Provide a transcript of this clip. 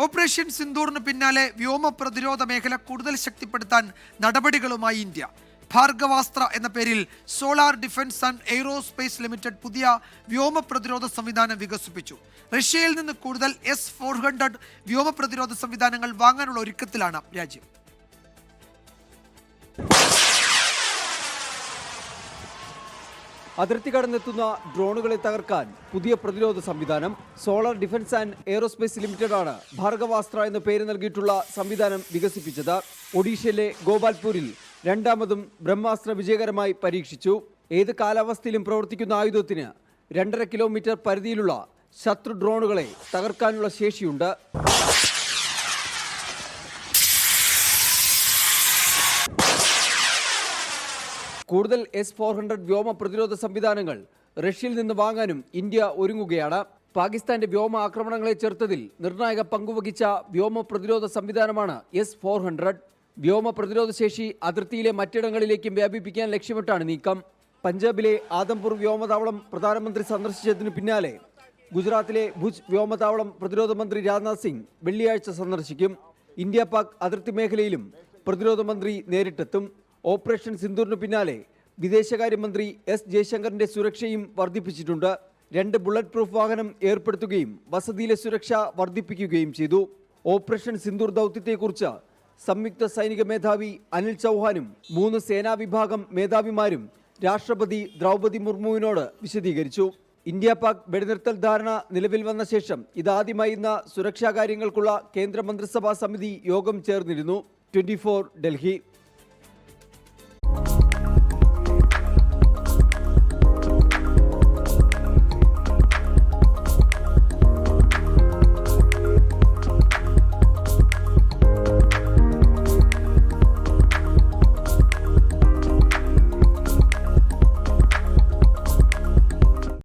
Operation സിന്ദൂറിന് പിന്നാലെ വ്യോമ പ്രതിരോധ മേഖല കൂടുതൽ ശക്തിപ്പെടുത്താൻ നടപടികളുമായി ഇന്ത്യ. ഭാർഗവാസ്ത്ര എന്ന പേരിൽ solar defence and aerospace limited പുതിയ വ്യോമ പ്രതിരോധ സംവിധാനം വികസിപ്പിച്ചു. റഷ്യയിൽ നിന്ന് കൂടുതൽ S-400 വ്യോമ പ്രതിരോധ സംവിധാനങ്ങൾ വാങ്ങാനുള്ള ഒരുക്കത്തിലാണ് രാജ്യം. അതിർത്തി കടന്നെത്തുന്ന ഡ്രോണുകളെ തകർക്കാൻ പുതിയ പ്രതിരോധ സംവിധാനം. സോളാർ ഡിഫൻസ് ആൻഡ് എയ്റോസ്പേസ് ലിമിറ്റഡാണ് ഭാർഗവാസ്ത്ര എന്ന പേര് നൽകിയിട്ടുള്ള സംവിധാനം വികസിപ്പിച്ചത്. ഒഡീഷയിലെ ഗോപാൽപൂരിൽ രണ്ടാമതും ബ്രഹ്മാസ്ത്ര വിജയകരമായി പരീക്ഷിച്ചു. ഏത് കാലാവസ്ഥയിലും പ്രവർത്തിക്കുന്ന ആയുധത്തിന് 2.5 കിലോമീറ്റർ പരിധിയിലുള്ള ശത്രു ഡ്രോണുകളെ തകർക്കാനുള്ള ശേഷിയുണ്ട്. കൂടുതൽ S-400 വ്യോമ പ്രതിരോധ സംവിധാനങ്ങൾ റഷ്യയിൽ നിന്ന് വാങ്ങാനും ഇന്ത്യ ഒരുങ്ങുകയാണ്. പാകിസ്ഥാന്റെ വ്യോമ ആക്രമണങ്ങളെ ചെറുത്തതിൽ നിർണായക പങ്കുവഹിച്ച വ്യോമ പ്രതിരോധ സംവിധാനമാണ് S-400. വ്യോമ പ്രതിരോധ ശേഷി അതിർത്തിയിലെ മറ്റിടങ്ങളിലേക്കും വ്യാപിപ്പിക്കാൻ ലക്ഷ്യമിട്ടാണ് നീക്കം. പഞ്ചാബിലെ ആദംപൂർ വ്യോമതാവളം പ്രധാനമന്ത്രി സന്ദർശിച്ചതിനു പിന്നാലെ ഗുജറാത്തിലെ ഭുജ് വ്യോമതാവളം പ്രതിരോധ മന്ത്രി രാജ്നാഥ് സിംഗ് വെള്ളിയാഴ്ച സന്ദർശിക്കും. ഇന്ത്യ പാക് അതിർത്തി മേഖലയിലും പ്രതിരോധ മന്ത്രി നേരിട്ടെത്തും. ഓപ്പറേഷൻ സിന്ദൂറിന് പിന്നാലെ വിദേശകാര്യമന്ത്രി S ജയശങ്കറിന്റെ സുരക്ഷയും വർദ്ധിപ്പിച്ചിട്ടുണ്ട്. 2 ബുള്ളറ്റ് പ്രൂഫ് വാഹനം ഏർപ്പെടുത്തുകയും വസതിയിലെ സുരക്ഷ വർദ്ധിപ്പിക്കുകയും ചെയ്തു. ഓപ്പറേഷൻ സിന്ദൂർ ദൗത്യത്തെക്കുറിച്ച് സംയുക്ത സൈനിക മേധാവി അനിൽ ചൗഹാനും 3 സേനാ വിഭാഗം മേധാവിമാരും രാഷ്ട്രപതി ദ്രൗപദി മുർമുവിനോട് വിശദീകരിച്ചു. ഇന്ത്യ പാക് വെടിനിർത്തൽ ധാരണ നിലവിൽ വന്ന ശേഷം ഇതാദ്യമായി ഇന്ന് സുരക്ഷാ കാര്യങ്ങൾക്കുള്ള കേന്ദ്ര മന്ത്രിസഭാ സമിതി യോഗം ചേർന്നിരുന്നു. 24 ഡൽഹി.